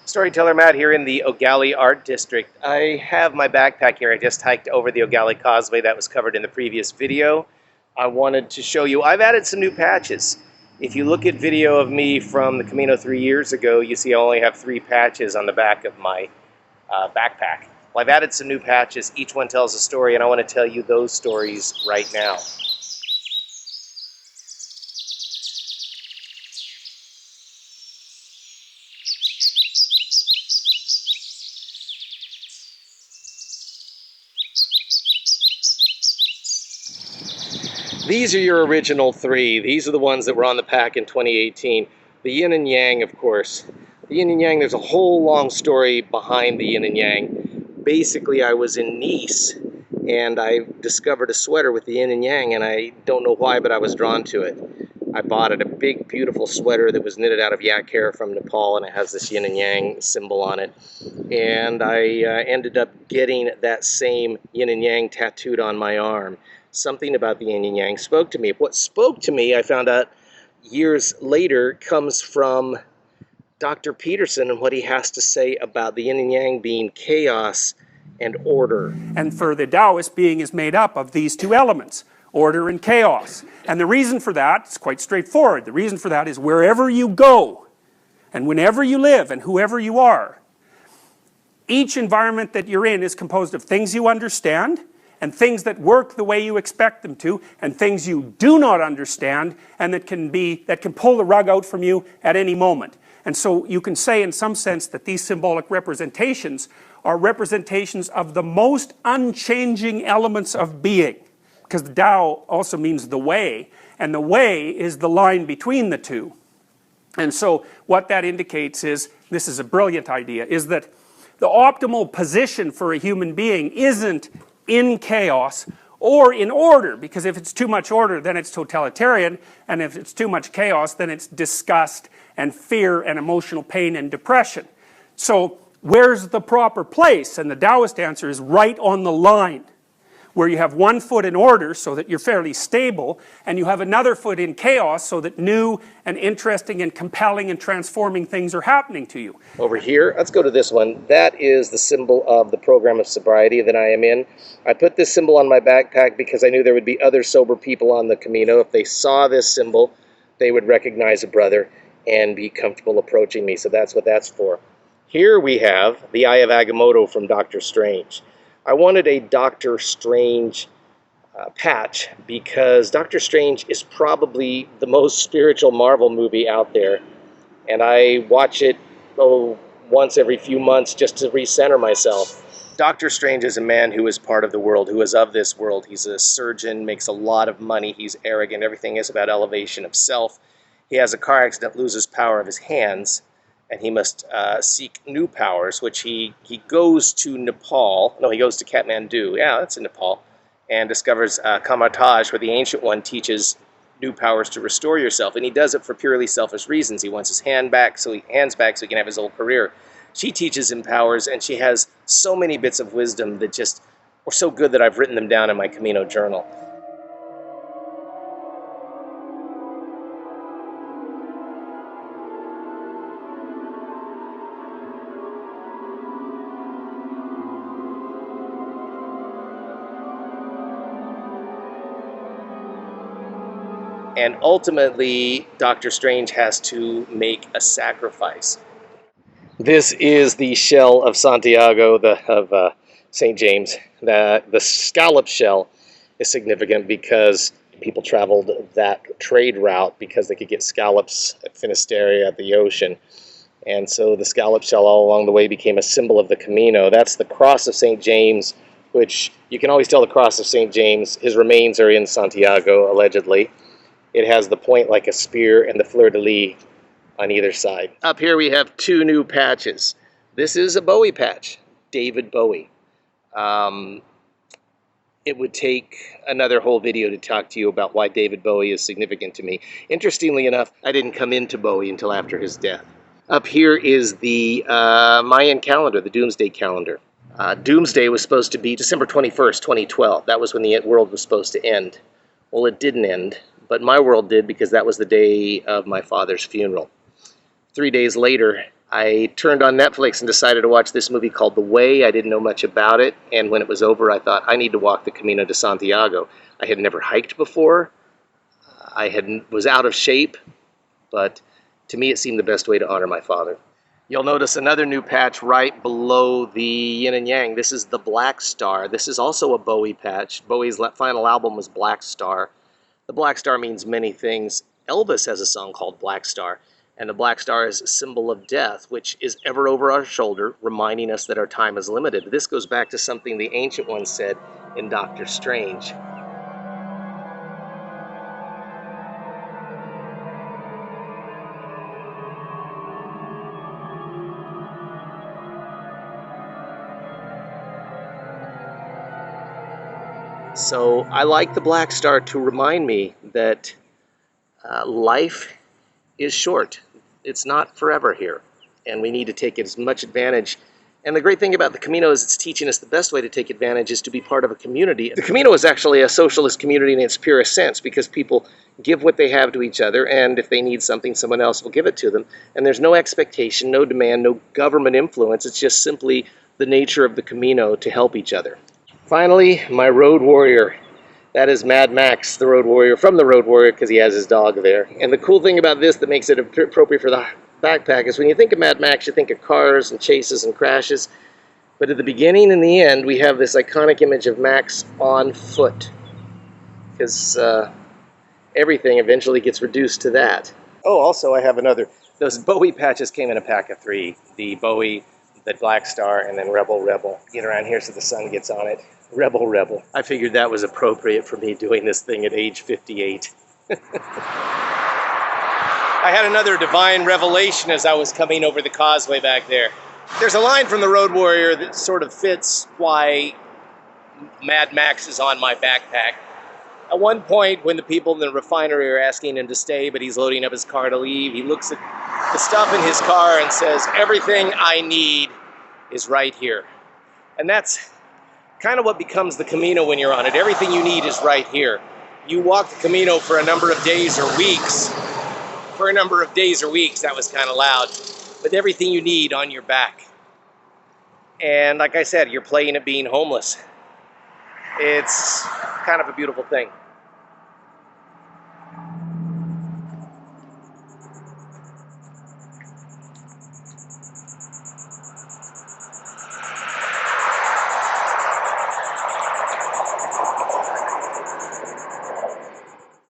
Storyteller Matt here in the Ogali Art District. I have my backpack here. I just hiked over the Ogali Causeway that was covered in the previous video. I wanted to show you, I've added some new patches. If you look at video of me from the Camino 3 years ago, you see I only have 3 patches on the back of my backpack. Well, I've added some new patches. Each one tells a story, and I want to tell you those stories right now. These are your original 3. These are the ones that were on the pack in 2018. The yin and yang, of course. The yin and yang, there's a whole long story behind the yin and yang. Basically, I was in Nice, and I discovered a sweater with the yin and yang, and I don't know why, but I was drawn to it. I bought it, a big, beautiful sweater that was knitted out of yak hair from Nepal, and it has this yin and yang symbol on it. And I ended up getting that same yin and yang tattooed on my arm. Something about the yin and yang spoke to me. What spoke to me, I found out years later, comes from Dr. Peterson and what he has to say about the yin and yang being chaos and order. And for the Taoist, being is made up of these 2 elements, order and chaos. And the reason for that is quite straightforward. The reason for that is wherever you go, and whenever you live, and whoever you are, each environment that you're in is composed of things you understand, and things that work the way you expect them to, and things you do not understand, and that can pull the rug out from you at any moment. And so you can say in some sense that these symbolic representations are representations of the most unchanging elements of being, because the Tao also means the way, and the way is the line between the 2. And so what that indicates is, this is a brilliant idea, is that the optimal position for a human being isn't in chaos or in order, because if it's too much order, then it's totalitarian, and if it's too much chaos, then it's disgust and fear and emotional pain and depression. So where's the proper place? And the Taoist answer is right on the line, where you have 1 foot in order so that you're fairly stable, and you have another foot in chaos so that new and interesting and compelling and transforming things are happening to you. Over here, let's go to this one. That is the symbol of the program of sobriety that I am in. I put this symbol on my backpack because I knew there would be other sober people on the Camino. If they saw this symbol, they would recognize a brother and be comfortable approaching me, so that's what that's for. Here we have the Eye of Agamotto from Doctor Strange. I wanted a Doctor Strange patch because Doctor Strange is probably the most spiritual Marvel movie out there, and I watch it once every few months just to recenter myself. Doctor Strange is a man who is part of the world, who is of this world. He's a surgeon, makes a lot of money, he's arrogant, everything is about elevation of self. He has a car accident, loses power of his hands, and he must seek new powers, which he goes to Nepal. No, he goes to Kathmandu. Yeah, that's in Nepal. And discovers Kamartaj, where the Ancient One teaches new powers to restore yourself. And he does it for purely selfish reasons. He wants his hands back so he can have his old career. She teaches him powers, and she has so many bits of wisdom that just were so good that I've written them down in my Camino journal. And ultimately, Doctor Strange has to make a sacrifice. This is the shell of Santiago, of St. James. The scallop shell is significant because people traveled that trade route because they could get scallops at Finisterre at the ocean. And so the scallop shell all along the way became a symbol of the Camino. That's the cross of St. James, which you can always tell the cross of St. James. His remains are in Santiago, allegedly. It has the point like a spear and the fleur-de-lis on either side. Up here we have 2 new patches. This is a Bowie patch, David Bowie. It would take another whole video to talk to you about why David Bowie is significant to me. Interestingly enough, I didn't come into Bowie until after his death. Up here is the Mayan calendar, the Doomsday calendar. Doomsday was supposed to be December 21st, 2012. That was when the world was supposed to end. Well, it didn't end. But my world did, because that was the day of my father's funeral. 3 days later, I turned on Netflix and decided to watch this movie called The Way. I didn't know much about it, and when it was over, I thought, I need to walk the Camino de Santiago. I had never hiked before. Was out of shape, but to me it seemed the best way to honor my father. You'll notice another new patch right below the yin and yang. This is the Black Star. This is also a Bowie patch. Bowie's final album was Black Star. The Black Star means many things. Elvis has a song called Black Star, and the Black Star is a symbol of death, which is ever over our shoulder, reminding us that our time is limited. This goes back to something the Ancient One said in Doctor Strange. So I like the Black Star to remind me that life is short. It's not forever here, and we need to take as much advantage. And the great thing about the Camino is it's teaching us the best way to take advantage is to be part of a community. The Camino is actually a socialist community in its purest sense, because people give what they have to each other, and if they need something, someone else will give it to them. And there's no expectation, no demand, no government influence. It's just simply the nature of the Camino to help each other. Finally, my road warrior. That is Mad Max, the road warrior, from the Road Warrior, because he has his dog there. And the cool thing about this that makes it appropriate for the backpack is when you think of Mad Max, you think of cars and chases and crashes. But at the beginning and the end, we have this iconic image of Max on foot, because everything eventually gets reduced to that. Oh, also I have another. Those Bowie patches came in a pack of 3. The Bowie, the Black Star, and then Rebel Rebel. Get around here so the sun gets on it. Rebel Rebel. I figured that was appropriate for me doing this thing at age 58. I had another divine revelation as I was coming over the causeway back there. There's a line from the Road Warrior that sort of fits why Mad Max is on my backpack. At one point, when the people in the refinery are asking him to stay, but he's loading up his car to leave, he looks at the stuff in his car and says, "Everything I need is right here." And that's kind of what becomes the Camino when you're on it. Everything you need is right here. You walk the Camino for a number of days or weeks. For a number of days or weeks, that was kind of loud. With everything you need on your back. And like I said, you're playing at being homeless. It's kind of a beautiful thing.